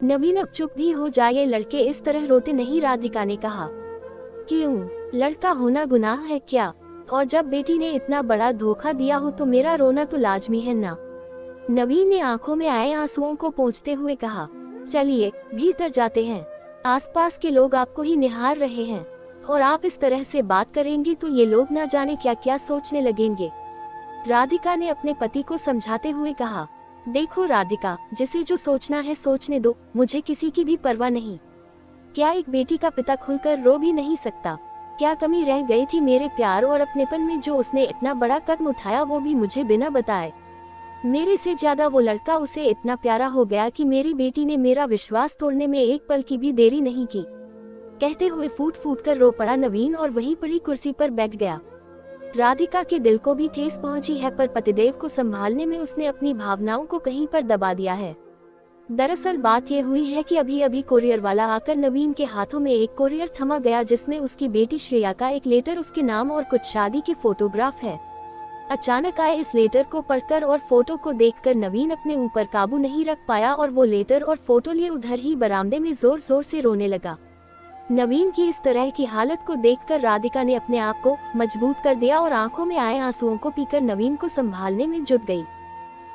नवीन अब चुप भी हो जाए, लड़के इस तरह रोते नहीं, राधिका ने कहा। क्यों, लड़का होना गुनाह है क्या? और जब बेटी ने इतना बड़ा धोखा दिया हो तो मेरा रोना तो लाजमी है ना। नवीन ने आंखों में आए आंसुओं को पोंछते हुए कहा। चलिए भीतर जाते हैं, आसपास के लोग आपको ही निहार रहे हैं और आप इस तरह से बात करेंगी तो ये लोग ना जाने क्या क्या सोचने लगेंगे। राधिका ने अपने पति को समझाते हुए कहा। देखो राधिका, जिसे जो सोचना है सोचने दो, मुझे किसी की भी परवाह नहीं। क्या एक बेटी का पिता खुलकर रो भी नहीं सकता? क्या कमी रह गई थी मेरे प्यार और अपनेपन में जो उसने इतना बड़ा कदम उठाया, वो भी मुझे बिना बताए? मेरे से ज्यादा वो लड़का उसे इतना प्यारा हो गया कि मेरी बेटी ने मेरा विश्वास तोड़ने में एक पल की भी देरी नहीं की। कहते हुए फूट फूट कर रो पड़ा नवीन और वहीं पड़ी कुर्सी पर बैठ गया। राधिका के दिल को भी ठेस पहुंची है, पर पतिदेव को संभालने में उसने अपनी भावनाओं को कहीं पर दबा दिया है। दरअसल बात यह हुई है कि अभी अभी कोरियर वाला आकर नवीन के हाथों में एक कोरियर थमा गया, जिसमें उसकी बेटी श्रेया का एक लेटर, उसके नाम और कुछ शादी के फोटोग्राफ है। अचानक आए इस लेटर को पढ़कर और फोटो को देखकर नवीन अपने ऊपर काबू नहीं रख पाया और वो लेटर और फोटो लिए उधर ही बरामदे में जोर जोर से रोने लगा। नवीन की इस तरह की हालत को देखकर राधिका ने अपने आप को मजबूत कर दिया और आंखों में आए आंसुओं को पीकर नवीन को संभालने में जुट गई।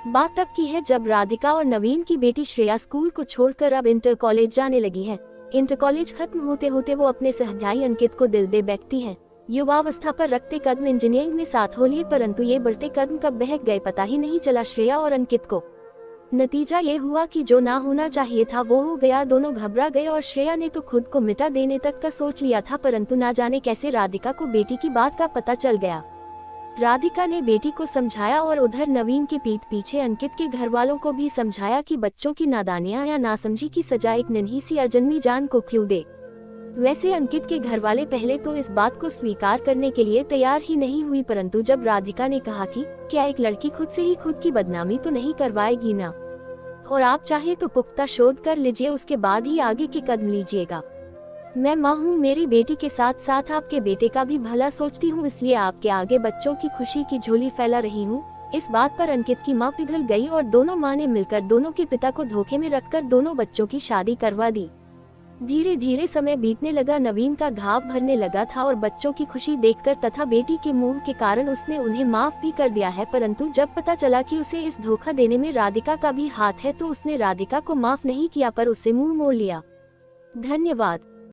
बात तब की है जब राधिका और नवीन की बेटी श्रेया स्कूल को छोड़कर अब इंटर कॉलेज जाने लगी है। इंटर कॉलेज खत्म होते होते वो अपने सहध्यायी अंकित को दिल दे बैठती है। युवावस्था पर रखते कदम इंजीनियरिंग में साथ हो लिए, परंतु ये बढ़ते कदम कब बहक गए पता ही नहीं चला श्रेया और अंकित को। नतीजा ये हुआ कि जो ना होना चाहिए था वो हो गया। दोनों घबरा गए और श्रेया ने तो खुद को मिटा देने तक का सोच लिया था, परंतु ना जाने कैसे राधिका को बेटी की बात का पता चल गया। राधिका ने बेटी को समझाया और उधर नवीन के पीठ पीछे अंकित के घर वालों को भी समझाया कि बच्चों की नादानियां या नासमझी की सजा एक नन्ही सी अजन्मी जान को क्यों दे। वैसे अंकित के घर वाले पहले तो इस बात को स्वीकार करने के लिए तैयार ही नहीं हुई, परंतु जब राधिका ने कहा कि क्या एक लड़की खुद से ही खुद की बदनामी तो नहीं करवाएगी ना, और आप चाहे तो पुख्ता शोध कर लीजिए, उसके बाद ही आगे के कदम लीजिएगा। मैं माँ हूँ, मेरी बेटी के साथ साथ आपके बेटे का भी भला सोचती हूँ, इसलिए आपके आगे बच्चों की खुशी की झोली फैला रही हूँ। इस बात पर अंकित की माँ पिघल गई और दोनों माँ ने मिलकर दोनों के पिता को धोखे में रखकर दोनों बच्चों की शादी करवा दी। धीरे धीरे समय बीतने लगा, नवीन का घाव भरने लगा था और बच्चों की खुशी देखकर तथा बेटी के मुंह के कारण उसने उन्हें माफ भी कर दिया है, परंतु जब पता चला कि उसे इस धोखा देने में राधिका का भी हाथ है तो उसने राधिका को माफ नहीं किया पर उससे मुंह मोड़ लिया। धन्यवाद।